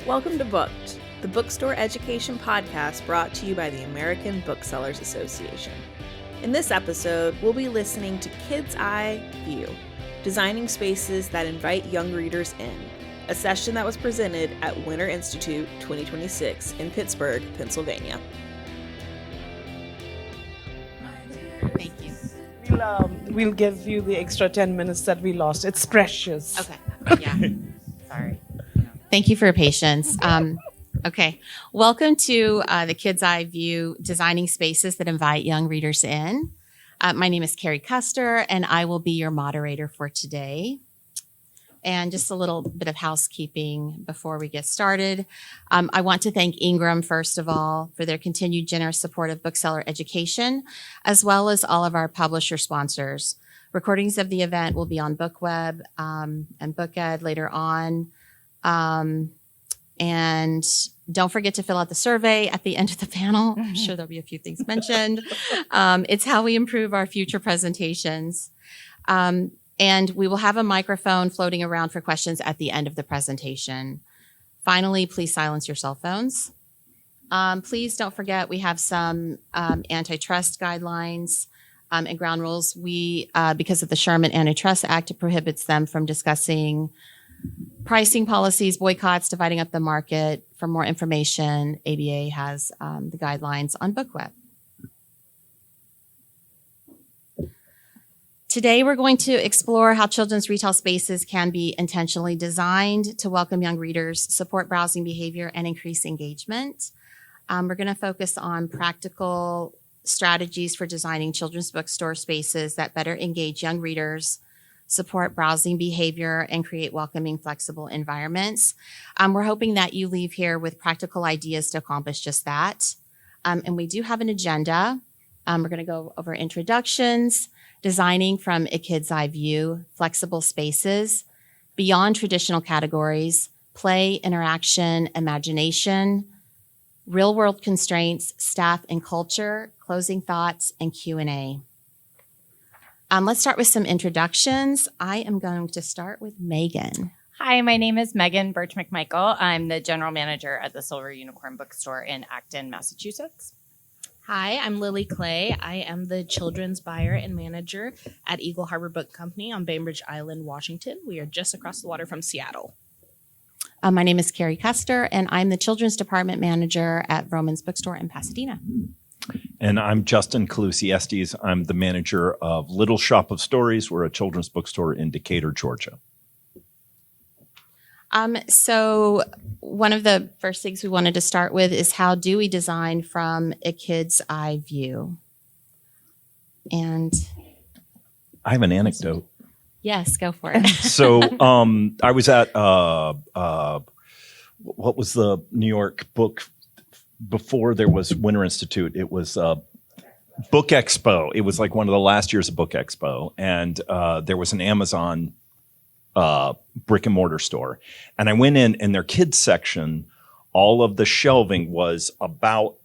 Welcome to Booked, the bookstore education podcast brought to you by the American Booksellers Association. In this episode, we'll be listening to Kids' Eye View, designing spaces that invite young readers in, a session that was presented at Winter Institute 2026 in Pittsburgh, Pennsylvania. Thank you. We'll give you the extra 10 minutes that we lost. It's precious. Okay. Yeah. Sorry. Thank you for your patience. Okay. Welcome to the Kids' Eye View, designing spaces that invite young readers in. My name is Carrie Custer, and I will be your moderator for today. And just a little bit of housekeeping before we get started. I want to thank Ingram, first of all, for their continued generous support of bookseller education, as well as all of our publisher sponsors. Recordings of the event will be on BookWeb and BookEd later on. And don't forget to fill out the survey at the end of the panel. I'm sure there'll be a few things mentioned. It's how we improve our future presentations. And we will have a microphone floating around for questions at the end of the presentation. Finally, please silence your cell phones. Please don't forget we have some antitrust guidelines and ground rules. We, because of the Sherman Antitrust Act, it prohibits them from discussing pricing policies, boycotts, dividing up the market. For more information, ABA has the guidelines on BookWeb. Today, we're going to explore how children's retail spaces can be intentionally designed to welcome young readers, support browsing behavior, and increase engagement. We're going to focus on practical strategies for designing children's bookstore spaces that better engage young readers, support browsing behavior, and create welcoming, flexible environments. We're hoping that you leave here with practical ideas to accomplish just that. And we do have an agenda. We're going to go over introductions, designing from a kid's eye view, flexible spaces, beyond traditional categories, play, interaction, imagination, real-world constraints, staff and culture, closing thoughts, and Q&A. Let's start with some introductions. I am going to start with Megan. Hi, my name is Megan Birch McMichael. I'm the general manager at the Silver Unicorn Bookstore in Acton, Massachusetts. Hi, I'm Lily Clay. I am the children's buyer and manager at Eagle Harbor Book Company on Bainbridge Island, Washington. We are just across the water from Seattle. My name is Carrie Custer, and I'm the children's department manager at Vroman's Bookstore in Pasadena. And I'm Justin Calusi-Estes. I'm the manager of Little Shop of Stories. We're a children's bookstore in Decatur, Georgia. So one of the first things we wanted to start with is how do we design from a kid's eye view? And I have an anecdote. Yes, go for it. So I was at, what was the New York book before there was Winter Institute? It was Book Expo. It was like one of the last years of Book Expo. And there was an Amazon brick and mortar store. And I went in their kids section, all of the shelving was about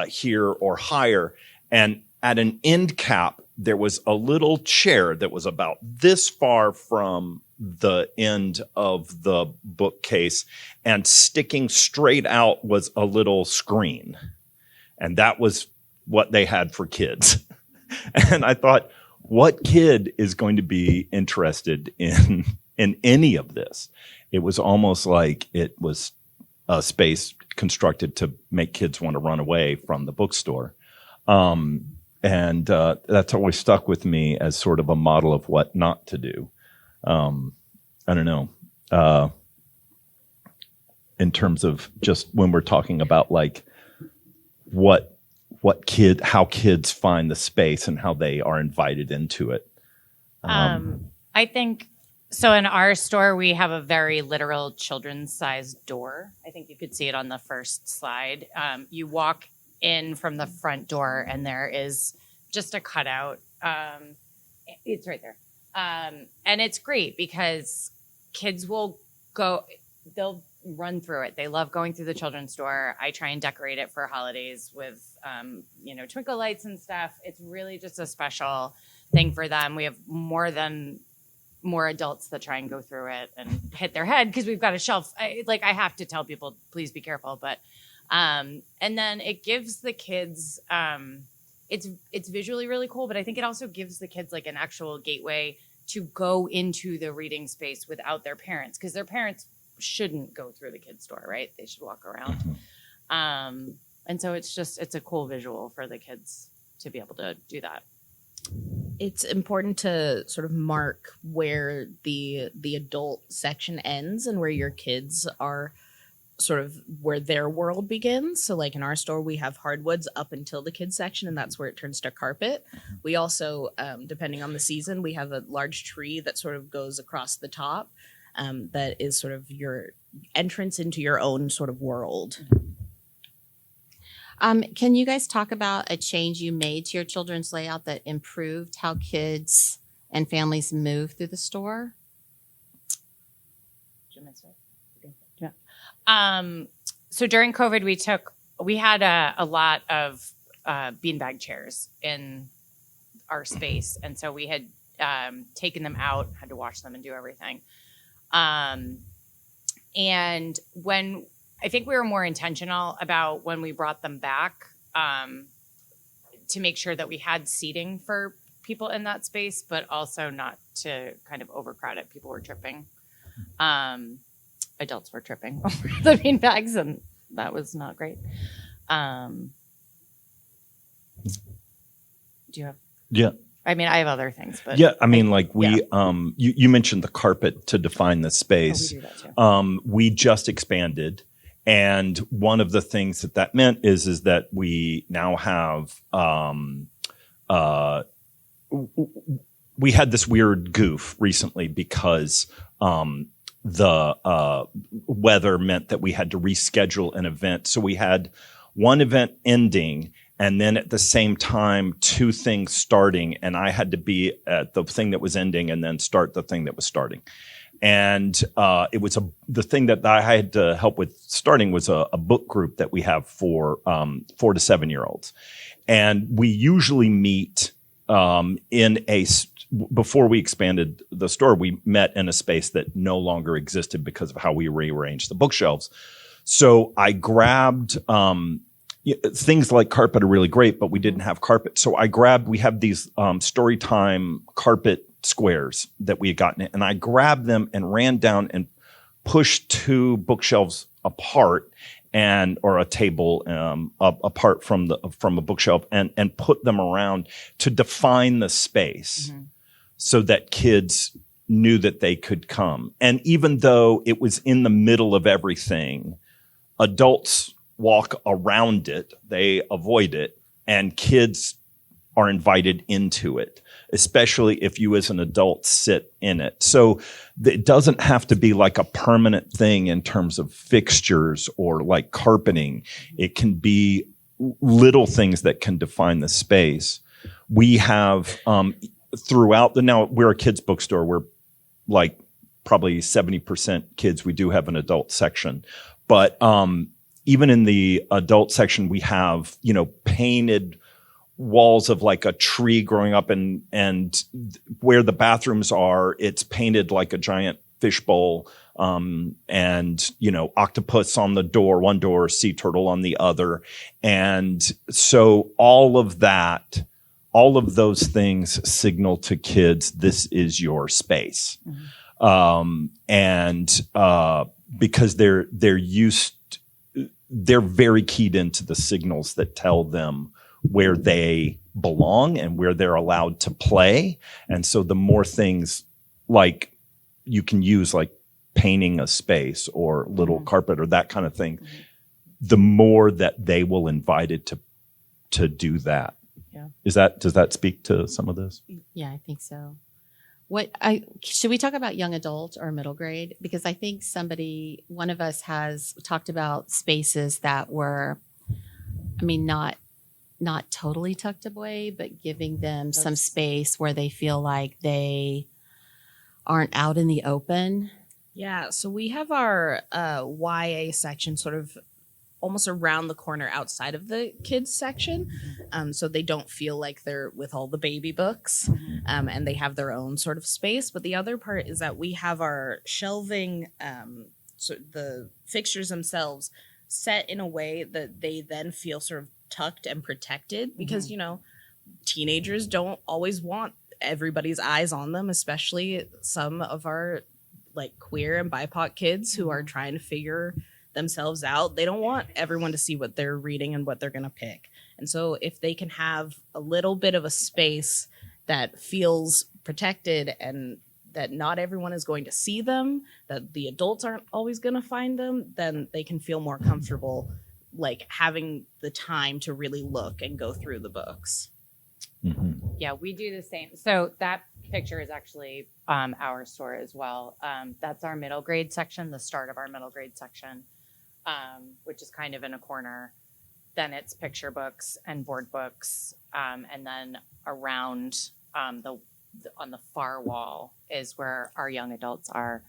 here or higher. And at an end cap, there was a little chair that was about this far from the end of the bookcase, and sticking straight out was a little screen. And that was what they had for kids. And I thought, what kid is going to be interested in any of this? It was almost like it was a space constructed to make kids want to run away from the bookstore. And that's always stuck with me as sort of a model of what not to do. I don't know. In terms of just when we're talking about like how kids find the space and how they are invited into it. I think so. In our store, we have a very literal children's-sized door. I think you could see it on the first slide. You walk in from the front door, and there is just a cutout. It's right there, and it's great because kids will go. They'll run through it. They love going through the children's store. I try and decorate it for holidays with, twinkle lights and stuff. It's really just a special thing for them. We have more than more adults that try and go through it and hit their head because we've got a shelf. I have to tell people, please be careful. But and then it gives the kids, it's visually really cool, but I think it also gives the kids like an actual gateway to go into the reading space without their parents, because their parents shouldn't go through the kids' store, right? They should walk around. And so it's a cool visual for the kids to be able to do that. It's important to sort of mark where the adult section ends and where your kids are, sort of where their world begins. So like in our store, we have hardwoods up until the kids section, and that's where it turns to carpet. We also, depending on the season, we have a large tree that sort of goes across the top, that is sort of your entrance into your own sort of world. Can you guys talk about a change you made to your children's layout that improved how kids and families move through the store? So during COVID, we had a lot of beanbag chairs in our space. And so we had taken them out, had to wash them and do everything. And I think we were more intentional about when we brought them back, to make sure that we had seating for people in that space, but also not to kind of overcrowd it. People were tripping. Adults were tripping over the bean bags, and that was not great. Do you have? Yeah. I mean, I have other things, but yeah, I mean, you mentioned the carpet to define the space. We do that too. We just expanded, and one of the things that meant is that we now have we had this weird goof recently because the weather meant that we had to reschedule an event. So we had one event ending, and then at the same time, two things starting, and I had to be at the thing that was ending and then start the thing that was starting. And it was the thing that I had to help with starting was a book group that we have for 4 to 7 year olds. And we usually meet before we expanded the store, we met in a space that no longer existed because of how we rearranged the bookshelves. So I grabbed things like carpet are really great, but we didn't have carpet. So we have these story time carpet squares that we had gotten, and I grabbed them and ran down and pushed 2 bookshelves apart or a table apart from a bookshelf and put them around to define the space. Mm-hmm. So that kids knew that they could come. And even though it was in the middle of everything, adults walk around it, they avoid it, and kids are invited into it, especially if you as an adult sit in it. So it doesn't have to be like a permanent thing in terms of fixtures or like carpeting. It can be little things that can define the space. We have now we're a kids bookstore. We're like probably 70% kids. We do have an adult section, but even in the adult section, we have, painted walls of like a tree growing up, and where the bathrooms are, it's painted like a giant fishbowl, and octopus on the door, one door, sea turtle on the other. And so all of those things signal to kids, this is your space. Mm-hmm. Because they're very keyed into the signals that tell them where they belong and where they're allowed to play. And so the more things like you can use, like painting a space or little carpet or that kind of thing, the more that they will invite it to do that. Yeah. Does that speak to some of this? Yeah, I think so. Should we talk about young adult or middle grade? Because I think one of us has talked about spaces that were, not totally tucked away, but giving them some space where they feel like they aren't out in the open. Yeah, so we have our YA section sort of almost around the corner outside of the kids section. So they don't feel like they're with all the baby books, and they have their own sort of space. But the other part is that we have our shelving, so the fixtures themselves set in a way that they then feel sort of tucked and protected, because, you know, teenagers don't always want everybody's eyes on them, especially some of our like queer and BIPOC kids who are trying to figure themselves out. They don't want everyone to see what they're reading and what they're going to pick. And so if they can have a little bit of a space that feels protected and that not everyone is going to see them, that the adults aren't always going to find them, then they can feel more comfortable like having the time to really look and go through the books. Yeah, we do the same. So that picture is actually our store as well. That's our middle grade section, the start of our middle grade section, which is kind of in a corner. Then it's picture books and board books. And then around on the far wall is where our young adults are,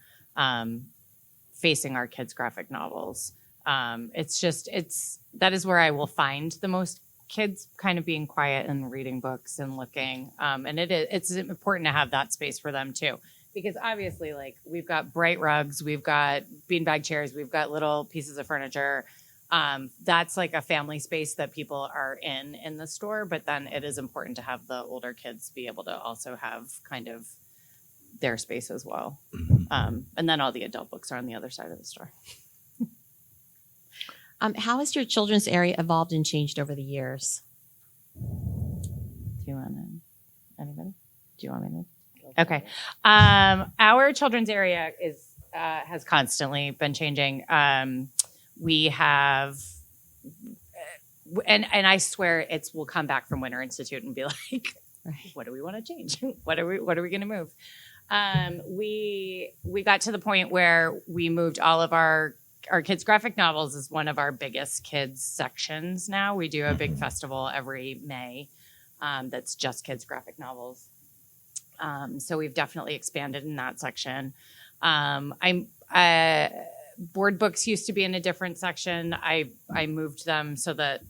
facing our kids' graphic novels. That is where I will find the most kids kind of being quiet and reading books and looking. And it's important to have that space for them too, because obviously like we've got bright rugs, we've got beanbag chairs, we've got little pieces of furniture. That's like a family space that people are in the store, but then it is important to have the older kids be able to also have kind of their space as well. And then all the adult books are on the other side of the store. How has your children's area evolved and changed over the years? Anybody? Do you want me to? Okay. Our children's area has constantly been changing. We have, and I swear we'll come back from Winter Institute and be like, what do we want to change? What are we going to move? We got to the point where we moved all of our kids' graphic novels is one of our biggest kids sections now. We do a big festival every May that's just kids' graphic novels. So we've definitely expanded in that section. Board books used to be in a different section. I moved them so that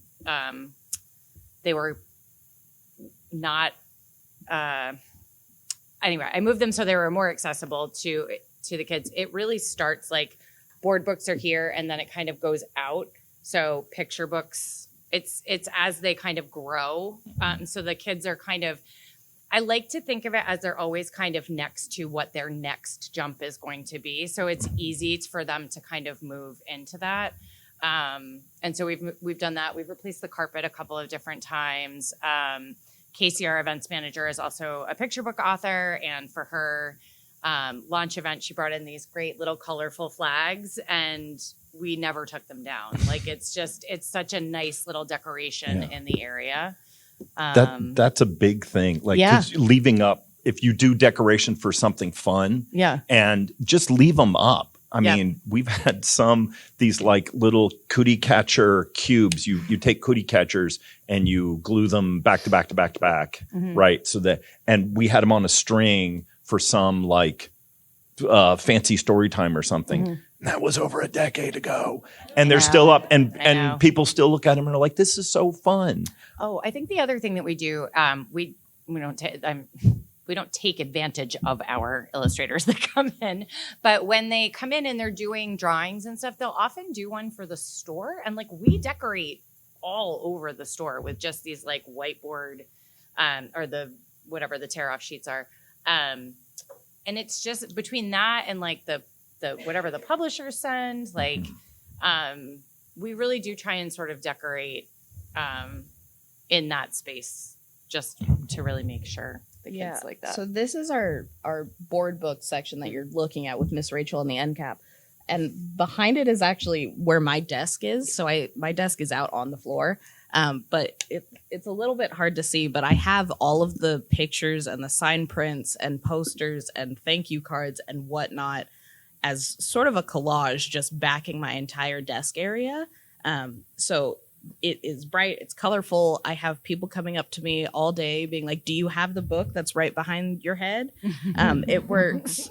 they were not. Anyway, I moved them so they were more accessible to the kids. It really starts like board books are here, and then it kind of goes out. So picture books, it's as they kind of grow. So the kids are kind of. I like to think of it as they're always kind of next to what their next jump is going to be. So it's easy for them to kind of move into that. And so we've done that. We've replaced the carpet a couple of different times. Casey, our events manager, is also a picture book author. And for her launch event, she brought in these great little colorful flags, and we never took them down. Like it's such a nice little decoration in the area. That's a big thing. Like 'cause leaving up, if you do decoration for something fun, and just leave them up. I mean, we've had these like little cootie catcher cubes. You take cootie catchers and you glue them back to back to back to back, right? So and we had them on a string for some like fancy story time or something. That was over a decade ago, and they're still up, and people still look at them and are like, "This is so fun." Oh, I think the other thing that we do, we don't take advantage of our illustrators that come in, but when they come in and they're doing drawings and stuff, they'll often do one for the store, and like we decorate all over the store with just these like whiteboard, or the whatever the tear off sheets are, and it's just between that and like the whatever the publishers send, like we really do try and sort of decorate in that space just to really make sure the kids like that. So this is our board book section that you're looking at with Miss Rachel and the end cap. And behind it is actually where my desk is. So my desk is out on the floor. But it's a little bit hard to see, but I have all of the pictures and the sign prints and posters and thank you cards and whatnot as sort of a collage just backing my entire desk area. So it is bright, it's colorful. I have people coming up to me all day being like, do you have the book that's right behind your head? It works.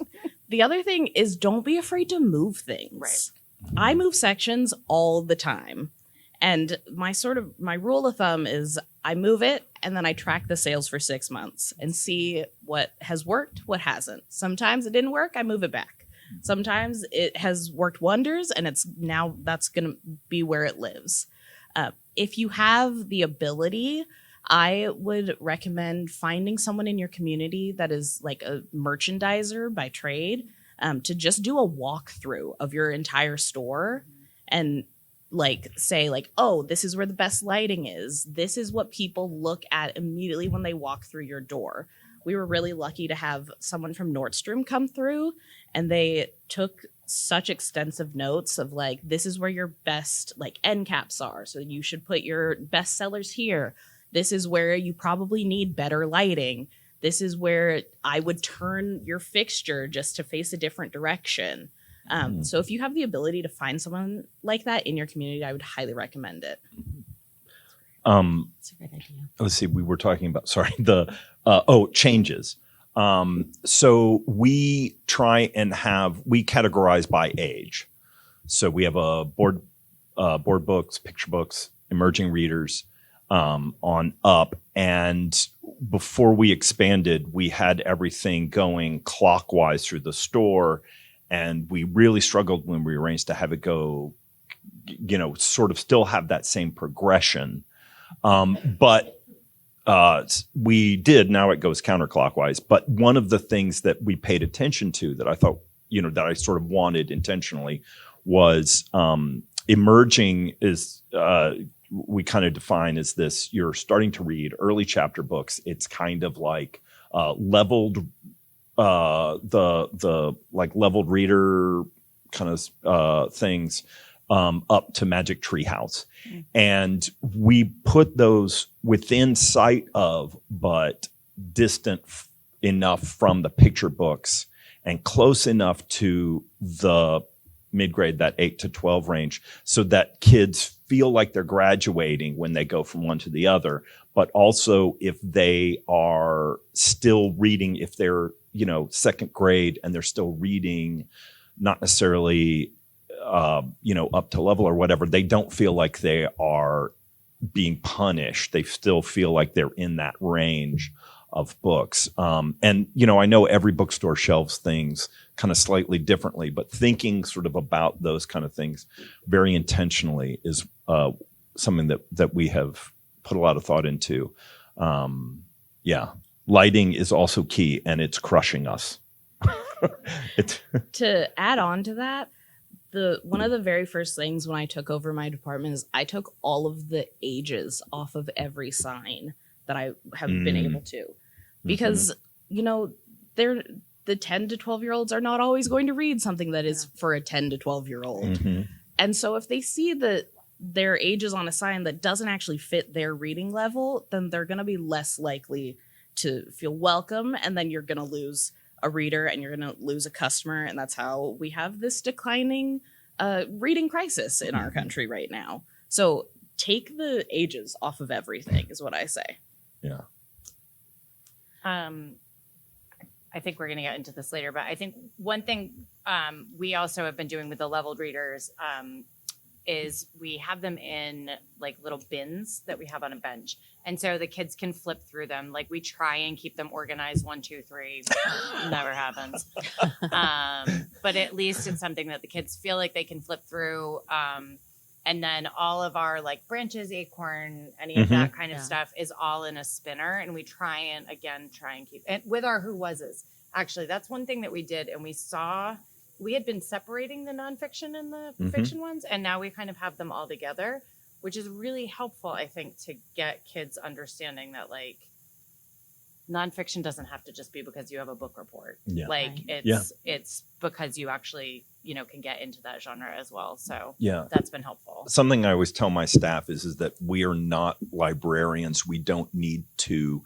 The other thing is don't be afraid to move things. Right. I move sections all the time. And my rule of thumb is I move it and then I track the sales for 6 months and see what has worked, what hasn't. Sometimes it didn't work, I move it back. Sometimes it has worked wonders and that's going to be where it lives. If you have the ability, I would recommend finding someone in your community that is like a merchandiser by trade, to just do a walkthrough of your entire store and like say like, oh, this is where the best lighting is. This is what people look at immediately when they walk through your door. We were really lucky to have someone from Nordstrom come through, and they took such extensive notes of like, this is where your best like end caps are. So you should put your best sellers here. This is where you probably need better lighting. This is where I would turn your fixture just to face a different direction. So if you have the ability to find someone like that in your community, I would highly recommend it. That's a great idea. Let's see. We were talking about, changes. So we try and we categorize by age. So we have a board books, picture books, emerging readers, on up. And before we expanded, we had everything going clockwise through the store. And we really struggled when we arranged to have it go, sort of still have that same progression. But we did, now it goes counterclockwise. But one of the things that we paid attention to that I thought, that I sort of wanted intentionally was emerging is, we kind of define as this, you're starting to read early chapter books. It's kind of like leveled, the like leveled reader kind of things up to Magic Treehouse. And we put those within sight of, but distant enough from the picture books and close enough to the mid-grade, that 8 to 12 range, so that kids feel like they're graduating when they go from one to the other. But also if they are still reading, if they're, second grade and they're still reading, not necessarily, up to level or whatever, they don't feel like they are being punished. They still feel like they're in that range of books. And, I know every bookstore shelves things kind of slightly differently, but thinking sort of about those kind of things very intentionally is something that we have put a lot of thought into. Lighting is also key, and it's crushing us. To add on to that, one of the very first things when I took over my department is I took all of the ages off of every sign that I have been able to, because they're the 10 to 12 year olds are not always going to read something that is for a 10 to 12 year old. And so if they see that their age is on a sign that doesn't actually fit their reading level, then they're going to be less likely to feel welcome. And then you're going to lose a reader and you're going to lose a customer. And that's how we have this declining reading crisis in our country right now. So take the ages off of everything is what I say. Yeah. I think we're going to get into this later, but I think one thing we also have been doing with the leveled readers is we have them in like little bins that we have on a bench. And so the kids can flip through them. Like we try and keep them organized, 1, 2, 3, never happens. But at least it's something that the kids feel like they can flip through. And then all of our like branches, acorn, any of that kind of stuff is all in a spinner. And we try and keep it with our who was's. Actually, that's one thing that we did. And we had been separating the nonfiction and the fiction ones. And now we kind of have them all together, which is really helpful, I think, to get kids understanding that like nonfiction doesn't have to just be because you have a book report. Yeah. Like it's because you actually, can get into that genre as well. So that's been helpful. Something I always tell my staff is that we are not librarians. We don't need to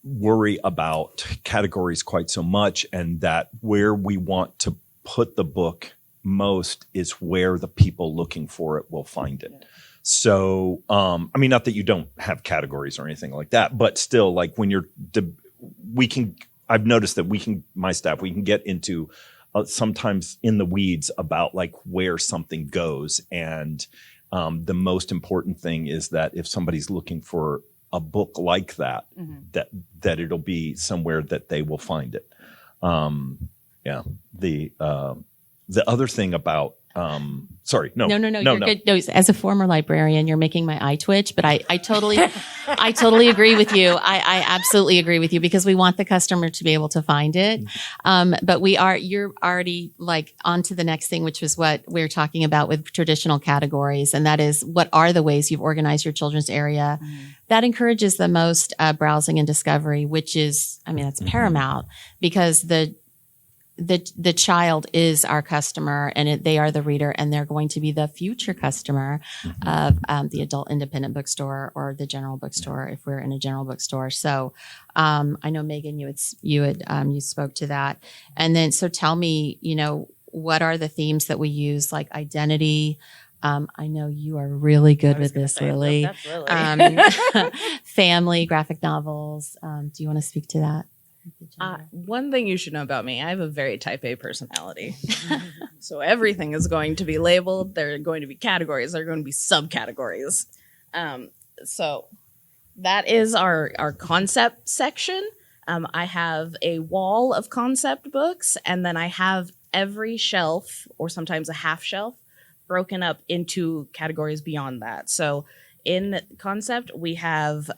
worry about categories quite so much, and that where we want to put the book most is where the people looking for it will find it. So, not that you don't have categories or anything like that, but still, like when I've noticed that my staff, we can get into sometimes in the weeds about like where something goes. And The most important thing is that if somebody's looking for a book like that, that it'll be somewhere that they will find it. Yeah. The other thing about, sorry, no, you're good. No, as a former librarian, you're making my eye twitch, but I totally, I totally agree with you. I absolutely agree with you because we want the customer to be able to find it. But you're already like on to the next thing, which was what we're talking about with traditional categories. And that is, what are the ways you've organized your children's area that encourages the most browsing and discovery, which is, I mean, that's paramount because the child is our customer and they are the reader and they're going to be the future customer of the adult independent bookstore or the general bookstore if we're in a general bookstore. So I know Megan, you spoke to that. And then, so tell me, what are the themes that we use, like identity? I know you are really good with this, Lily. That's Lily. Family, graphic novels. Do you want to speak to that? One thing you should know about me, I have a very type A personality. So everything is going to be labeled. There are going to be categories. There are going to be subcategories. So that is our concept section. I have a wall of concept books, and then I have every shelf, or sometimes a half shelf, broken up into categories beyond that. So in concept, we have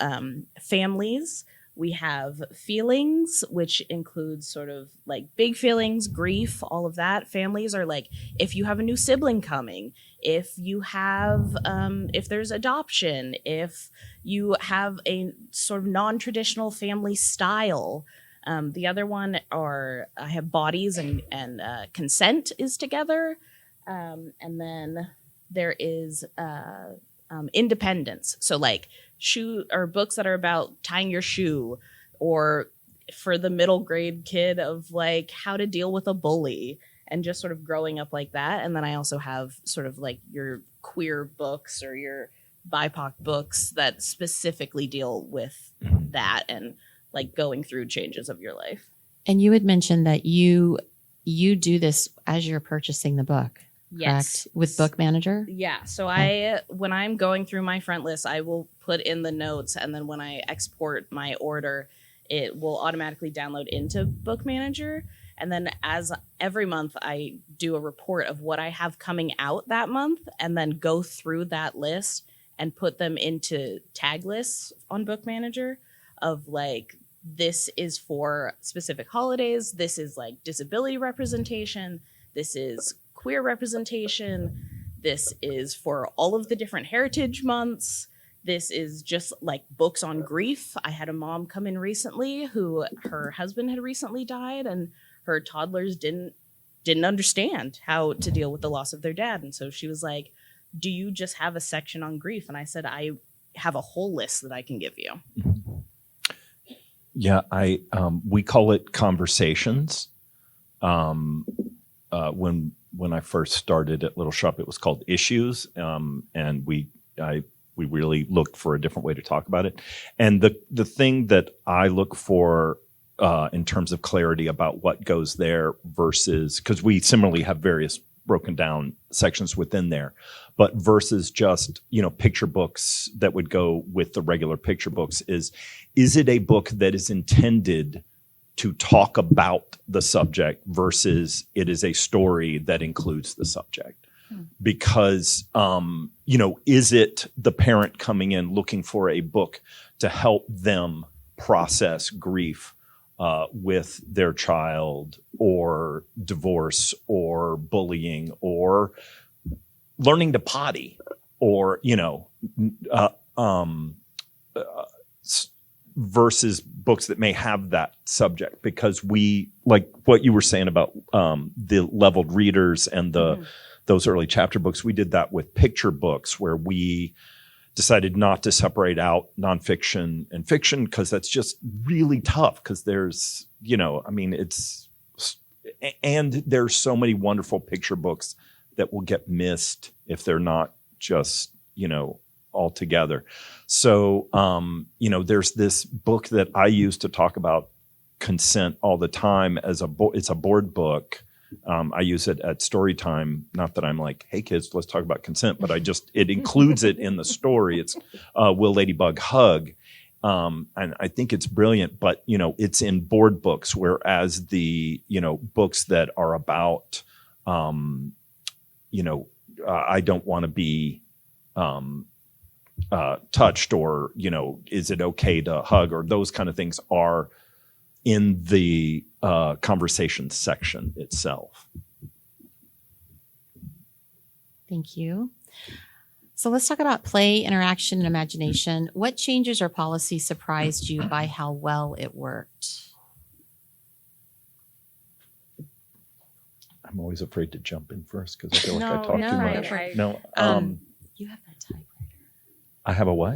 families. We have feelings, which includes sort of like big feelings, grief, all of that. Families are like if you have a new sibling coming, if you have, if there's adoption, if you have a sort of non-traditional family style. The other one I have bodies and consent is together. And then there is independence. So like shoe or books that are about tying your shoe, or for the middle grade kid of like how to deal with a bully and just sort of growing up like that. And then I also have sort of like your queer books or your BIPOC books that specifically deal with that and like going through changes of your life. And you had mentioned that you do this as you're purchasing the book. Yes. Correct? With Book Manager? Yeah. So when I'm going through my front list, I will put in the notes, and then when I export my order, it will automatically download into Book Manager. And then as every month, I do a report of what I have coming out that month, and then go through that list and put them into tag lists on Book Manager of like, this is for specific holidays. This is like disability representation. This is queer representation. This is for all of the different heritage months. This is just like books on grief. I had a mom come in recently who her husband had recently died, and her toddlers didn't understand how to deal with the loss of their dad. And so she was like, do you just have a section on grief? And I said, I have a whole list that I can give you. Yeah, we call it conversations. When I first started at Little Shop, it was called Issues, and we really looked for a different way to talk about it. And the thing that I look for in terms of clarity about what goes there versus, because we similarly have various broken down sections within there, but versus just picture books that would go with the regular picture books, is it a book that is intended to talk about the subject versus it is a story that includes the subject? Because, is it the parent coming in looking for a book to help them process grief with their child, or divorce, or bullying, or learning to potty, or, versus books that may have that subject? Because we, like what you were saying about the leveled readers and those early chapter books, we did that with picture books, where we decided not to separate out nonfiction and fiction, because that's just really tough, because there's, and there's so many wonderful picture books that will get missed if they're not just, all together. So, there's this book that I use to talk about consent all the time as it's a board book, I use it at story time. Not that I'm like, hey kids, let's talk about consent, but it includes it in the story. It's Will Ladybug Hug? And I think it's brilliant, but it's in board books, whereas the books that are about I don't want to be touched, or is it okay to hug, or those kind of things are in the conversation section itself. Thank you. So let's talk about play, interaction, and imagination. What changes or policies surprised you by how well it worked? I'm always afraid to jump in first because I feel like I talk No, too no, much. right. No, You have that typewriter. I have a what?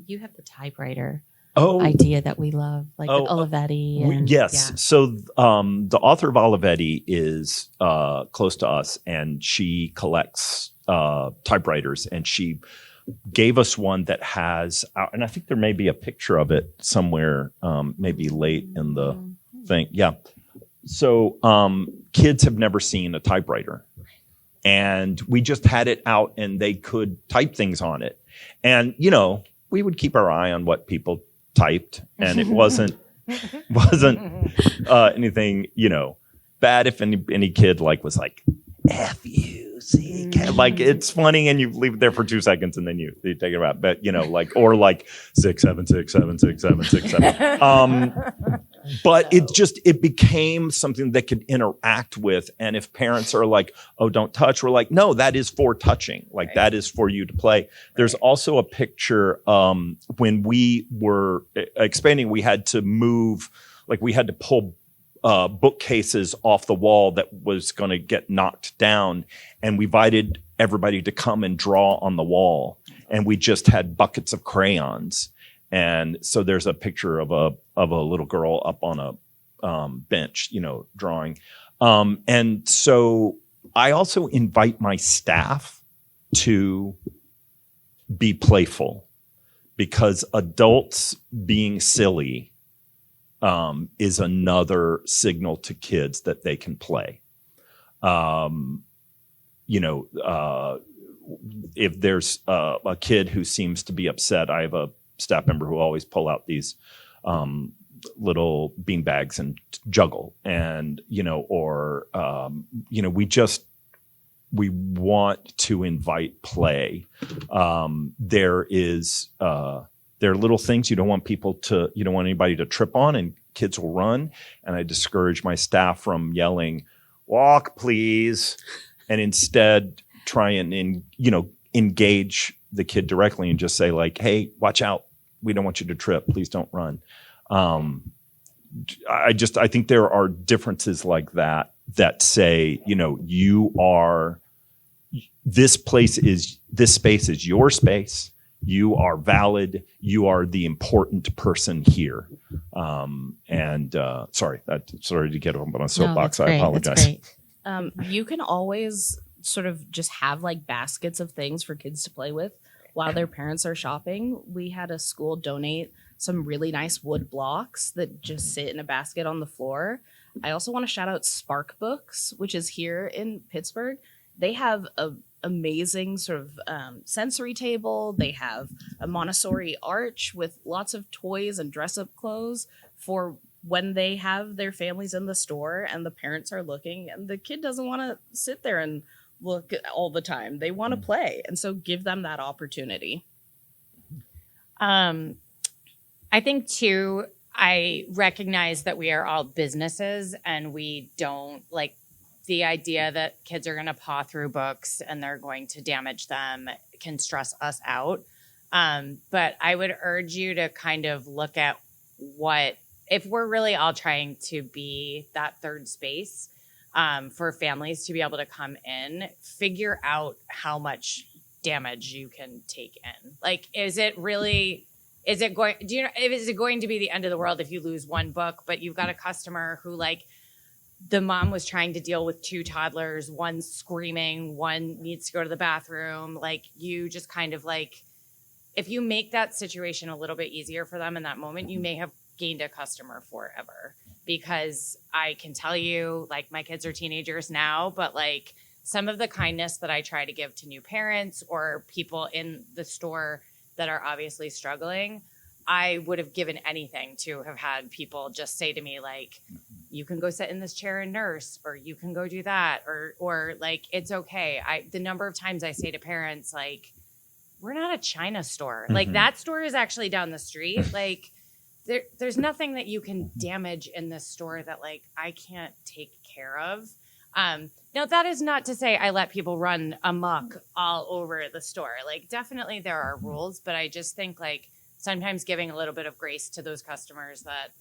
You have the typewriter Oh, idea that we love, like with Olivetti. And, yes. yeah. So the author of Olivetti is close to us, and she collects typewriters, and she gave us one that has, and I think there may be a picture of it somewhere, maybe late in the thing. Yeah. So kids have never seen a typewriter, and we just had it out, and they could type things on it. And, we would keep our eye on what people typed, and it wasn't anything, bad. If any kid was like, F-U-C-K, like it's funny, and you leave it there for 2 seconds, and then you take it out. But, or 6767767. But it became something that could interact with. And if parents are like, oh, don't touch, we're like, no, that is for touching. Like that is for you to play. There's also a picture when we were expanding, we had to move, we had to pull bookcases off the wall that was going to get knocked down. And we invited everybody to come and draw on the wall. And we just had buckets of crayons. And so there's a picture of a little girl up on a bench, drawing. And so I also invite my staff to be playful, because adults being silly is another signal to kids that they can play. If there's a kid who seems to be upset, I have a staff member who always pull out these little bean bags and juggle, and we want to invite play. There are little things you don't want anybody to trip on, and kids will run. And I discourage my staff from yelling, "Walk, please," and instead try and engage the kid directly and just say "Hey, watch out. We don't want you to trip. Please don't run." I think there are differences like that say, this space is your space. You are valid. You are the important person here. Sorry to get on my soapbox. No, I apologize. You can always sort of just have baskets of things for kids to play with while their parents are shopping. We had a school donate some really nice wood blocks that just sit in a basket on the floor. I also want to shout out Spark Books, which is here in Pittsburgh. They have an amazing sort of sensory table. They have a Montessori arch with lots of toys and dress-up clothes for when they have their families in the store and the parents are looking, and the kid doesn't want to sit there and look all the time. They want to play. And so give them that opportunity. I think too, I recognize that we are all businesses, and we don't like the idea that kids are going to paw through books and they're going to damage them can stress us out. But I would urge you to kind of look at if we're really all trying to be that third space, for families to be able to come in, figure out how much damage you can take in. Is it going to be the end of the world if you lose one book, but you've got a customer who the mom was trying to deal with 2 toddlers, one screaming, one needs to go to the bathroom. You just kind of if you make that situation a little bit easier for them in that moment, you may have gained a customer forever, because I can tell you, like, my kids are teenagers now, but like some of the kindness that I try to give to new parents or people in the store that are obviously struggling, I would have given anything to have had people just say to me, like, you can go sit in this chair and nurse, or you can go do that, or like, it's okay. The number of times I say to parents, like, we're not a China store. Like, that store is actually down the street. Like, there's nothing that you can damage in this store that, like, I can't take care of. Now, that is not to say I let people run amok all over the store. Like, definitely there are rules, but I just think, like, sometimes giving a little bit of grace to those customers that,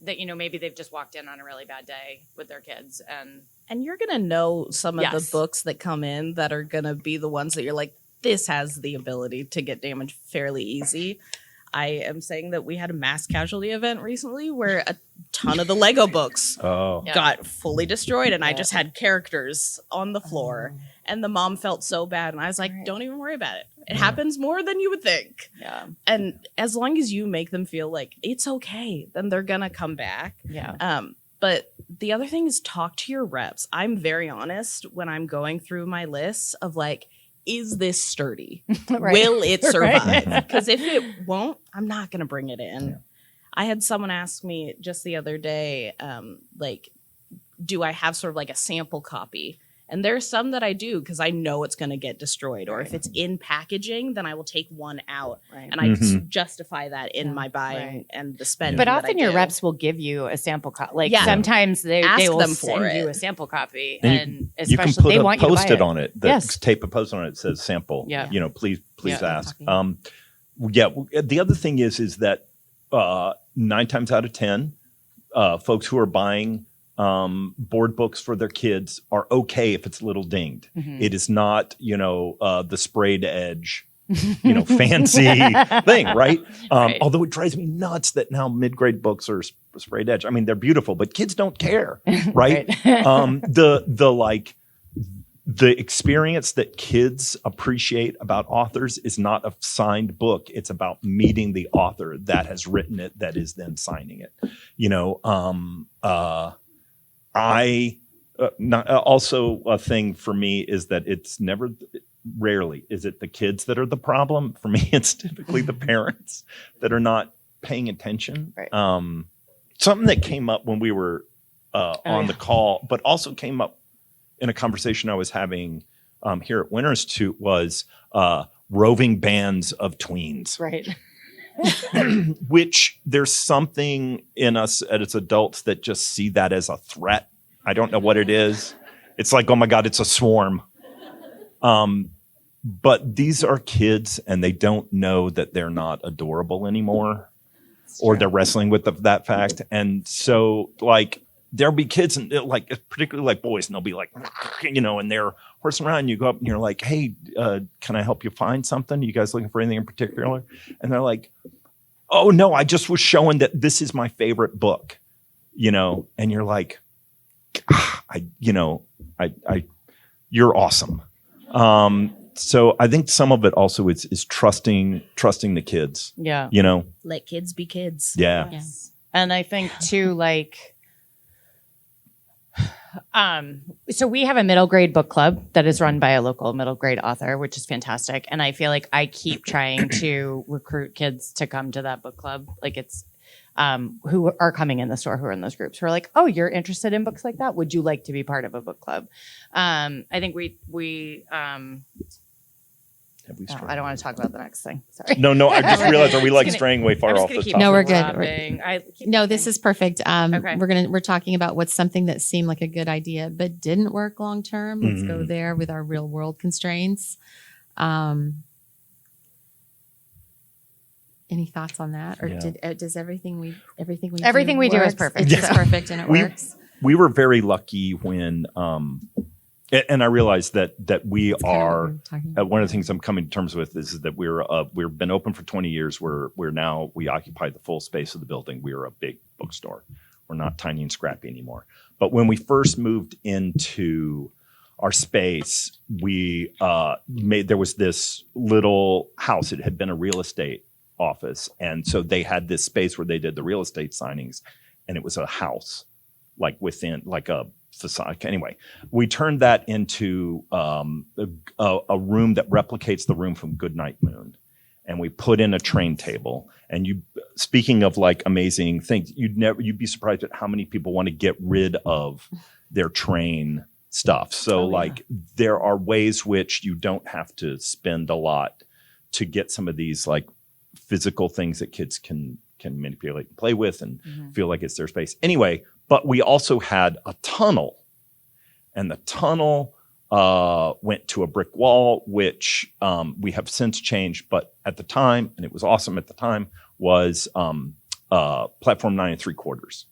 you know, maybe they've just walked in on a really bad day with their kids. And you're going to know some of Yes. the books that come in that are going to be the ones that you're like, this has the ability to get damaged fairly easy. I am saying that we had a mass casualty event recently where a ton of the Lego books Yeah. got fully destroyed, and I just had characters on the floor, and the mom felt so bad, and I was like, don't even worry about it. It happens more than you would think. Yeah. And as long as you make them feel like it's okay, then they're gonna come back. Yeah. But the other thing is, talk to your reps. I'm very honest when I'm going through my lists of like, is this sturdy? Right. Will it survive? Right. Because if it won't, I'm not going to bring it in. I had someone ask me just the other day, like, do I have sort of like a sample copy? And there's some that I do because I know it's going to get destroyed. Or if it's in packaging, then I will take one out. Right. And I justify that in my buying Right. and the spending. But that often I your do. reps will give you a sample copy. Like, Yeah. sometimes they Ask will them for send it. you a sample copy, And and you can especially put they a want you to buy post-it it on it. Yes. Tape a post on it that says sample. Yeah. You know, please Yeah. ask. The other thing is that 9 times out of 10, folks who are buying board books for their kids are okay if it's a little dinged. It is not, the sprayed edge, fancy thing, right? Right. Although it drives me nuts that now mid-grade books are sprayed edge. I mean, they're beautiful, but kids don't care, right? The experience that kids appreciate about authors is not a signed book. It's about meeting the author that has written it, that is then signing it. Also a thing for me is that it's rarely is it the kids that are the problem. For me, it's typically the parents that are not paying attention. Right. Something that came up when we were on the call, but also came up in a conversation I was having here at Winter Institute was roving bands of tweens. Right. Which there's something in us as adults that just see that as a threat. I don't know what it is. It's like, oh my God, it's a swarm. But these are kids and they don't know that they're not adorable anymore, or they're wrestling with that fact. And so like, there'll be kids and like, particularly like boys, and they'll be like, and they're horsing around. You go up and you're like, hey, can I help you find something? You guys looking for anything in particular? And they're like, oh no, I just was showing that this is my favorite book, and you're like, you're awesome. So I think some of it also is trusting the kids, Yeah. Let kids be kids. Yeah. Yes. And I think too, like, so we have a middle grade book club that is run by a local middle grade author, which is fantastic. And I feel like I keep trying to recruit kids to come to that book club. Like, it's who are coming in the store, who are in those groups, who are like, oh, you're interested in books like that? Would you like to be part of a book club? I think we I don't want to talk about the next thing. Sorry. No, I just realized, are we like gonna- straying way far I'm just off gonna the keep topic? No, we're good. laughing. No, this is perfect. Okay. We're talking about what's something that seemed like a good idea but didn't work long term. Let's go there with our real world constraints. Any thoughts on that, or does everything we do is works? perfect. It's just perfect and it works. We were very lucky when, and I realized that we That's kind of what are. we're talking about. One of the things I'm coming to terms with is that we've been open for 20 years. We occupy the full space of the building. We are a big bookstore. We're not tiny and scrappy anymore. But when we first moved into our space, there was this little house. It had been a real estate office. And so they had this space where they did the real estate signings, and it was a house, like within like a facade. Anyway, we turned that into a room that replicates the room from Goodnight Moon. And we put in a train table. And you, speaking of like amazing things, you'd be surprised at how many people want to get rid of their train stuff. So there are ways which you don't have to spend a lot to get some of these like physical things that kids can manipulate and play with and feel like it's their space. Anyway, but we also had a tunnel, and the tunnel went to a brick wall, which we have since changed. But at the time, and it was awesome at the time, was platform 9 3/4.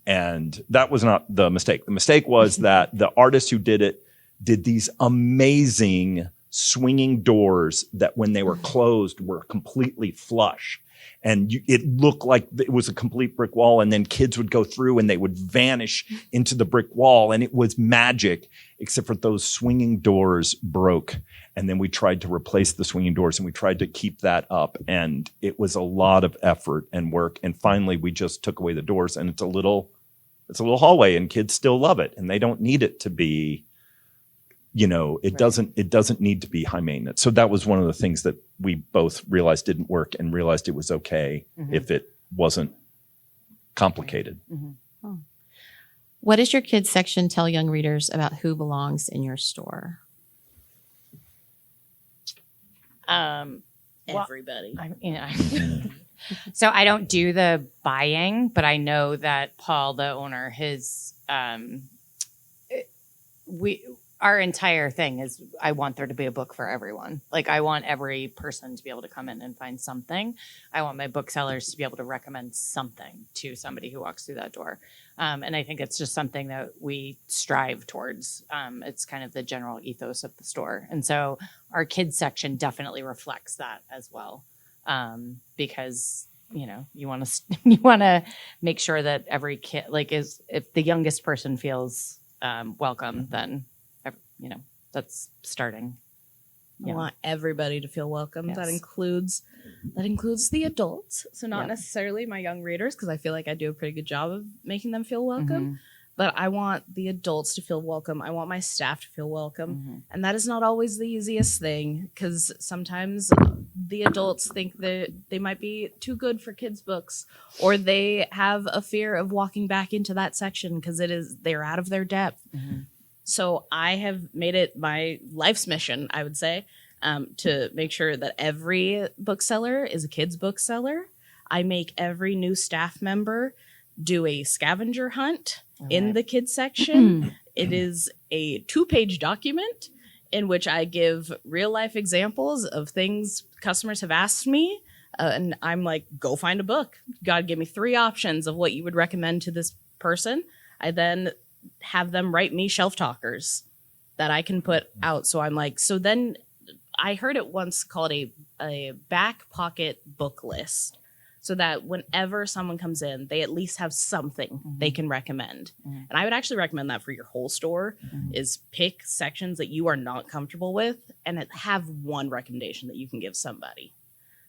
And that was not the mistake. The mistake was that the artist who did it did these amazing swinging doors that when they were closed were completely flush. And it looked like it was a complete brick wall. And then kids would go through and they would vanish into the brick wall. And it was magic, except for those swinging doors broke. And then we tried to replace the swinging doors, and we tried to keep that up. And it was a lot of effort and work. And finally, we just took away the doors, and it's a little hallway, and kids still love it. And they don't need it to be, it doesn't need to be high maintenance. So that was one of the things that we both realized didn't work, and realized it was okay if it wasn't complicated. Oh. What does your kids section tell young readers about who belongs in your store? Everybody. So I don't do the buying, but I know that Paul, the owner, our entire thing is I want there to be a book for everyone. Like, I want every person to be able to come in and find something. I want my booksellers to be able to recommend something to somebody who walks through that door. And I think it's just something that we strive towards. It's kind of the general ethos of the store. And so our kids section definitely reflects that as well. Because, you want to make sure that every kid, if the youngest person feels welcome, then that's starting. I want everybody to feel welcome. Yes. That includes the adults. So not necessarily my young readers, because I feel like I do a pretty good job of making them feel welcome. But I want the adults to feel welcome. I want my staff to feel welcome. And that is not always the easiest thing, because sometimes the adults think that they might be too good for kids' books, or they have a fear of walking back into that section because they're out of their depth. So I have made it my life's mission, I would say, to make sure that every bookseller is a kid's bookseller. I make every new staff member do a scavenger hunt in the kids section. It is a 2-page document in which I give real life examples of things customers have asked me. And I'm like, go find a book. God, give me 3 options of what you would recommend to this person. I then have them write me shelf talkers that I can put out. So I'm like, so then I heard it once called a back pocket book list, so that whenever someone comes in, they at least have something they can recommend. And I would actually recommend that for your whole store, is pick sections that you are not comfortable with and have one recommendation that you can give somebody.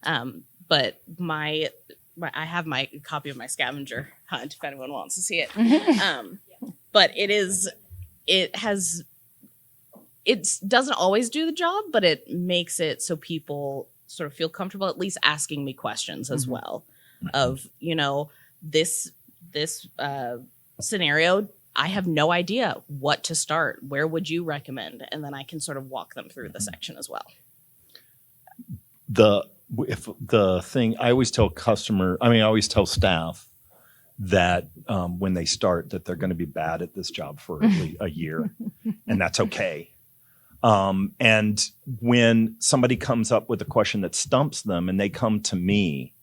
But I have my copy of my scavenger hunt if anyone wants to see it. But it doesn't always do the job, but it makes it so people sort of feel comfortable at least asking me questions as well of, this scenario, I have no idea what to start. Where would you recommend? And then I can sort of walk them through the section as well. I always tell staff that when they start, that they're going to be bad at this job for at least a year, and that's okay. And when somebody comes up with a question that stumps them and they come to me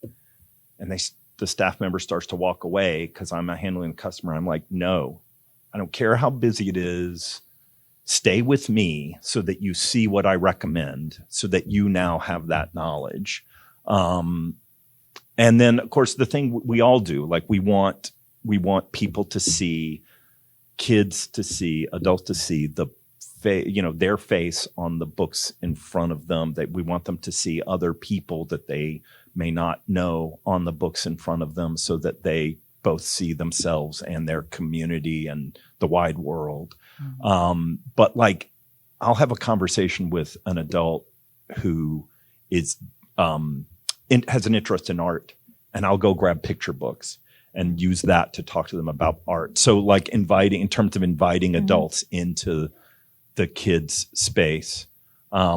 and the staff member starts to walk away because I'm handling the customer, I'm like, no, I don't care how busy it is. Stay with me so that you see what I recommend, so that you now have that knowledge. And then, of course, the thing we all do, like we want people to see, kids to see, adults to see the their face on the books in front of them. That we want them to see other people that they may not know on the books in front of them, so that they both see themselves and their community and the wide world. But like, I'll have a conversation with an adult who is has an interest in art, and I'll go grab picture books and use that to talk to them about art. So like in terms of inviting adults into the kids' space. I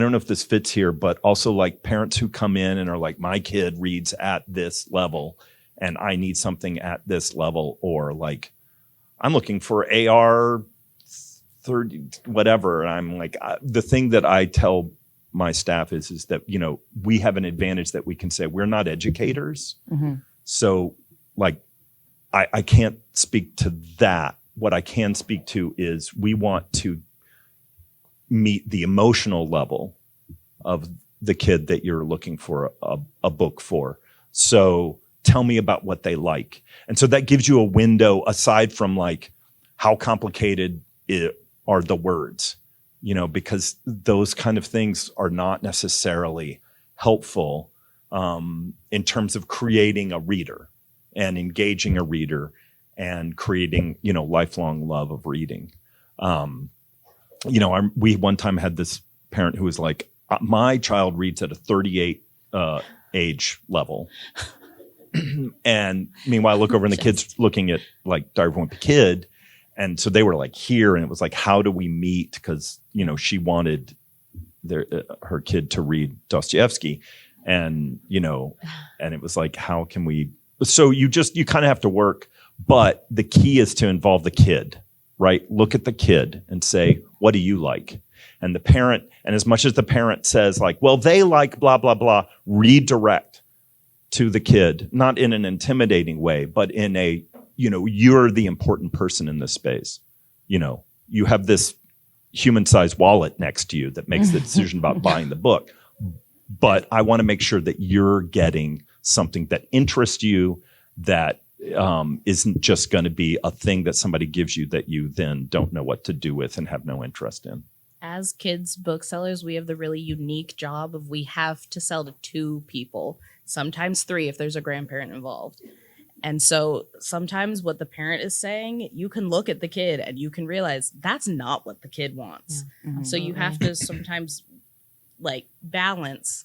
don't know if this fits here, but also like parents who come in and are like, my kid reads at this level and I need something at this level, or like, I'm looking for AR 30, whatever. And I'm like, the thing that I tell my staff is that, we have an advantage that we can say we're not educators. So like, I can't speak to that. What I can speak to is we want to meet the emotional level of the kid that you're looking for a book for. So tell me about what they like. And so that gives you a window, aside from like how complicated are the words, because those kind of things are not necessarily helpful in terms of creating a reader and engaging a reader and creating, lifelong love of reading. We one time had this parent who was like, my child reads at a 38 age level. And meanwhile, I look over and the kid's looking at like Diary of a Wimpy Kid. And so they were like here, and it was like, how do we meet? Because, she wanted her kid to read Dostoevsky. And, and it was like, how can we? So you kind of have to work. But the key is to involve the kid, right? Look at the kid and say, what do you like? And the parent, and as much as the parent says like, well, they like blah, blah, blah, redirect to the kid, not in an intimidating way, but in a, you're the important person in this space. You have this human-sized wallet next to you that makes the decision about buying the book. But I want to make sure that you're getting something that interests you, that isn't just going to be a thing that somebody gives you that you then don't know what to do with and have no interest in. As kids booksellers, we have the really unique job of we have to sell to two people, sometimes three if there's a grandparent involved. And so sometimes what the parent is saying, you can look at the kid and you can realize that's not what the kid wants. So you have to sometimes like balance,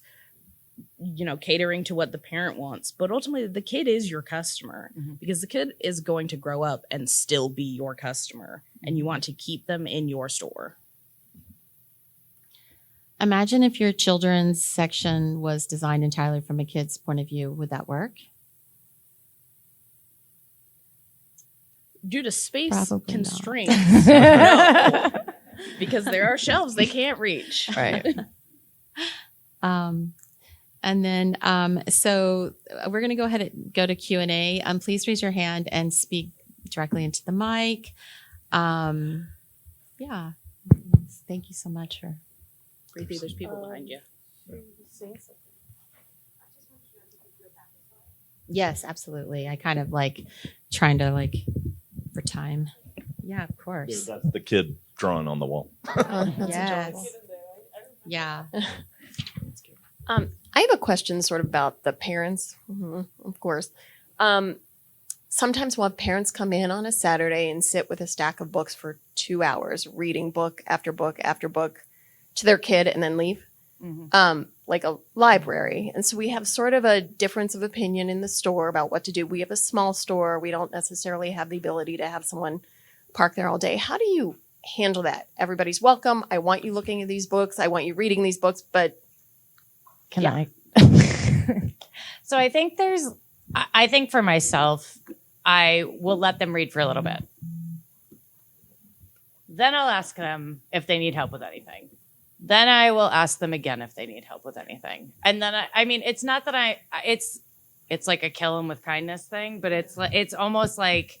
catering to what the parent wants. But ultimately, the kid is your customer because the kid is going to grow up and still be your customer. And you want to keep them in your store. Imagine if your children's section was designed entirely from a kid's point of view. Would that work? Due to space Probably constraints, no. Because there are shelves they can't reach. Right. And then, so we're going to go ahead and go to Q&A. Please raise your hand and speak directly into the mic. Yeah. Thank you so much for. Preeti, there's people behind you. Yes, absolutely. I kind of like trying to like for time. Yeah, of course. That's the kid drawing on the wall. That's Yes. Yeah. I have a question sort of about the parents, of course. Sometimes we'll have parents come in on a Saturday and sit with a stack of books for 2 hours, reading book after book after book to their kid and then leave, like a library. And so we have sort of a difference of opinion in the store about what to do. We have a small store. We don't necessarily have the ability to have someone park there all day. How do you handle that? Everybody's welcome. I want you looking at these books. I want you reading these books, but Can I? So I think for myself, I will let them read for a little bit. Then I'll ask them if they need help with anything. Then I will ask them again if they need help with anything. And then I mean, it's not that it's like a kill them with kindness thing, but it's almost like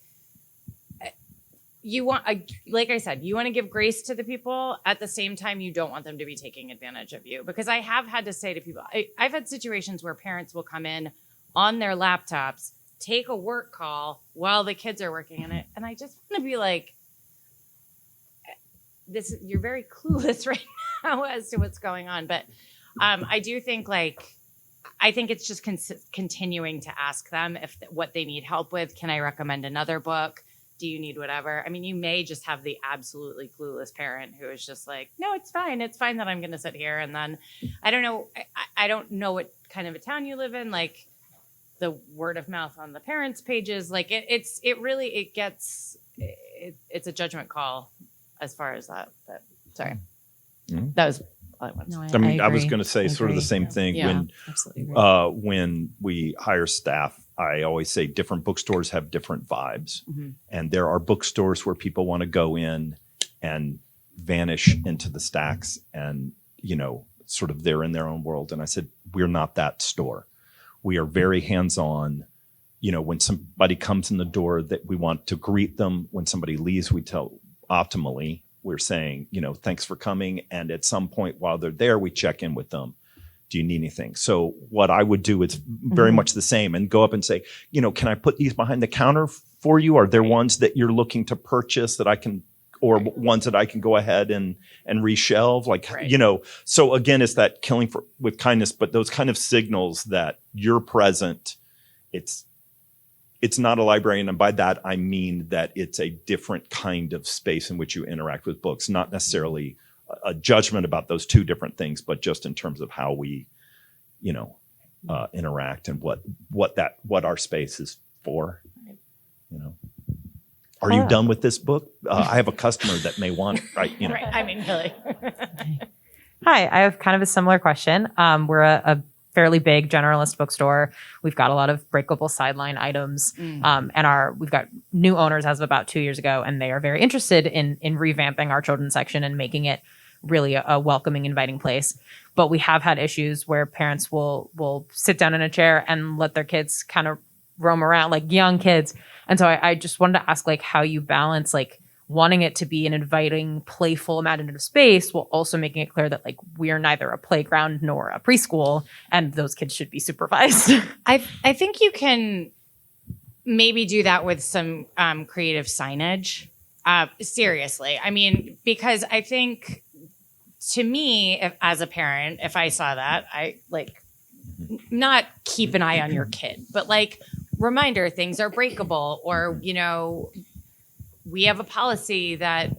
you want, like I said, you want to give grace to the people. At the same time, you don't want them to be taking advantage of you. Because I have had to say to people, I've had situations where parents will come in on their laptops, take a work call while the kids are working in it. And I just want to be like, you're very clueless right now as to what's going on. But I do think I think it's just continuing to ask them what they need help with. Can I recommend another book? Do you need whatever? I mean, you may just have the absolutely clueless parent who is just like, no, it's fine. It's fine that I'm going to sit here. And then I don't know. I don't know what kind of a town you live in. Like the word of mouth on the parents' pages, like it's a judgment call as far as that. But sorry, that was all I wanted. No, I was agree. going to say sort of the same thing. Yeah, absolutely agree. When we hire staff, I always say different bookstores have different vibes. And there are bookstores where people want to go in and vanish into the stacks and, sort of they're in their own world. And I said, we're not that store. We are very hands-on. When somebody comes in the door, that we want to greet them. When somebody leaves, optimally, we're saying, thanks for coming. And at some point while they're there, we check in with them. Do you need anything? So what I would do is very much the same and go up and say, can I put these behind the counter for you? Are there ones that you're looking to purchase that I can, or ones that I can go ahead and reshelve? So again, it's that killing with kindness, but those kind of signals that you're present. It's not a librarian. And by that, I mean that it's a different kind of space in which you interact with books, not necessarily a judgment about those two different things, but just in terms of how we, interact and what our space is for, Are you done with this book? I have a customer that may want, right? Right. I mean, really. Hi, I have kind of a similar question. We're a fairly big generalist bookstore. We've got a lot of breakable sideline items, and we've got new owners as of about 2 years ago, and they are very interested in revamping our children's section and making it really a welcoming, inviting place. But we have had issues where parents will sit down in a chair and let their kids kind of roam around, like young kids. And so I just wanted to ask, how you balance, wanting it to be an inviting, playful, imaginative space while also making it clear that, we are neither a playground nor a preschool, and those kids should be supervised. I think you can maybe do that with some creative signage. Seriously. I mean, because I think, to me, as a parent, if I saw that, I not keep an eye on your kid, but reminder, things are breakable, or, we have a policy that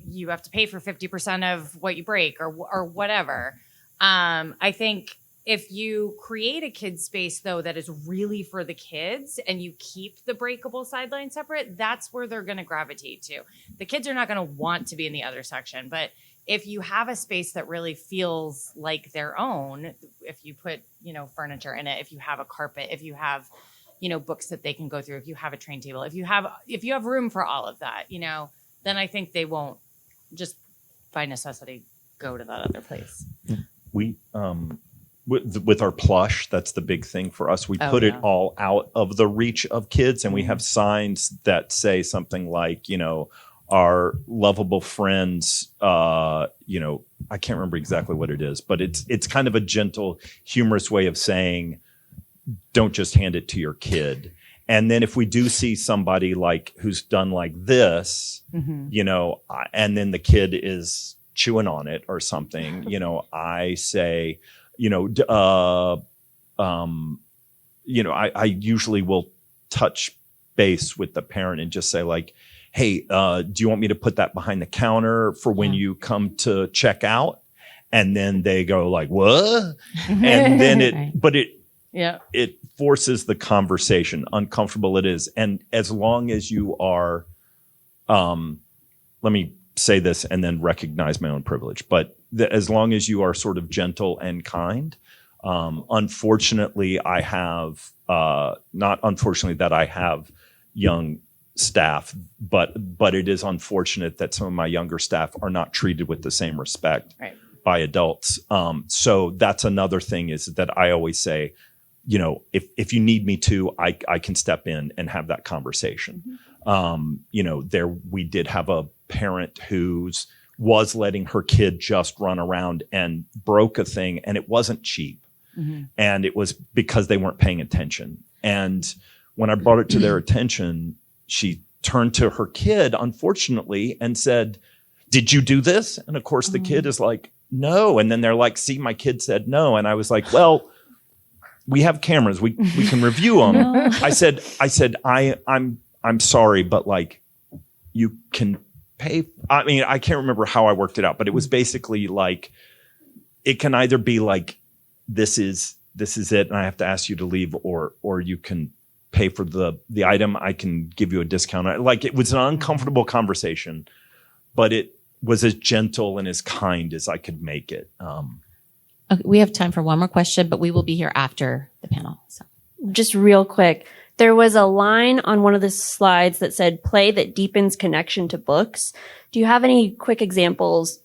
you have to pay for 50% of what you break, or whatever. I think if you create a kid space, though, that is really for the kids, and you keep the breakable sideline separate, that's where they're going to gravitate to. The kids are not going to want to be in the other section, but if you have a space that really feels like their own, if you put, furniture in it, if you have a carpet, if you have, books that they can go through, if you have a train table, if you have room for all of that, then I think they won't just by necessity go to that other place. We, with our plush, that's the big thing for us. We put it all out of the reach of kids, and we have signs that say something like, our lovable friends, I can't remember exactly what it is, but it's kind of a gentle, humorous way of saying, don't just hand it to your kid. And then if we do see somebody who's done like this, and then the kid is chewing on it or something, I say, I usually will touch base with the parent and just say hey, do you want me to put that behind the counter for when you come to check out? And then they go what? And then it forces the conversation, uncomfortable it is. And as long as you are, let me say this and then recognize my own privilege, but as long as you are sort of gentle and kind, unfortunately I have, not unfortunately that I have young staff, but it is unfortunate that some of my younger staff are not treated with the same respect by adults. So that's another thing, is that I always say, if you need me to, I can step in and have that conversation. We did have a parent who's was letting her kid just run around and broke a thing, and it wasn't cheap. And it was because they weren't paying attention. And when I brought it to their attention, she turned to her kid, unfortunately, and said, did you do this? And of course the kid is like, no. And then they're like, see, my kid said no. And I was like, well, we have cameras. We can review them. I said, I'm sorry, but like you can pay. I mean, I can't remember how I worked it out, but it was basically like, it can either be like, this is it. And I have to ask you to leave, or you can pay for the item. I can give you a discount. Like, it was an uncomfortable conversation, but it was as gentle and as kind as I could make it. Okay, we have time for one more question, but we will be here after the panel. So Just real quick, there was a line on one of the slides that said play that deepens connection to books. Do you have any quick examples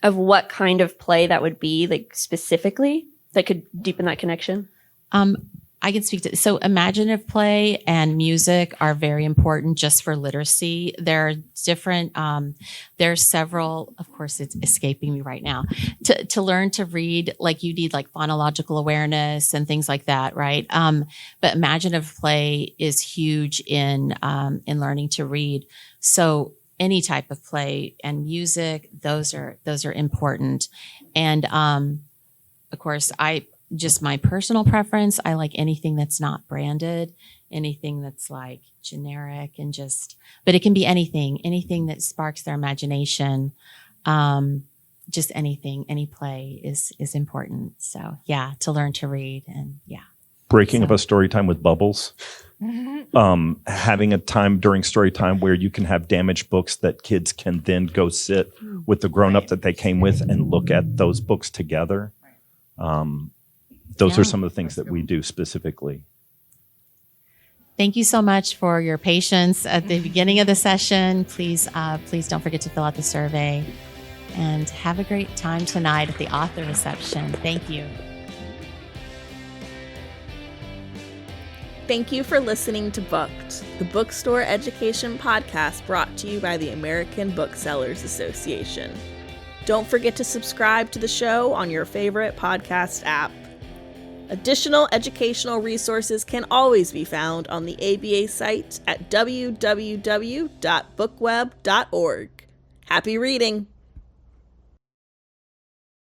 of what kind of play that would be, like specifically, that could deepen that connection? I can speak to, so imaginative play and music are very important just for literacy. There are different, there are several, of course it's escaping me right now, to learn to read, like you need like phonological awareness and things like that, right? But imaginative play is huge in learning to read. So any type of play and music, those are important. And, of course, just my personal preference, I like anything that's not branded, anything that's like generic and but it can be anything that sparks their imagination. Just anything, any play is important. So yeah, to learn to read and yeah. Breaking up a story time with bubbles. Having a time during story time where you can have damaged books that kids can then go sit with the grown up that they came with and look at those books together. Those are some of the things that we do specifically. Thank you so much for your patience at the beginning of the session. Please don't forget to fill out the survey and have a great time tonight at the author reception. Thank you. Thank you for listening to Booked, the bookstore education podcast brought to you by the American Booksellers Association. Don't forget to subscribe to the show on your favorite podcast app. Additional educational resources can always be found on the ABA site at www.bookweb.org. Happy reading!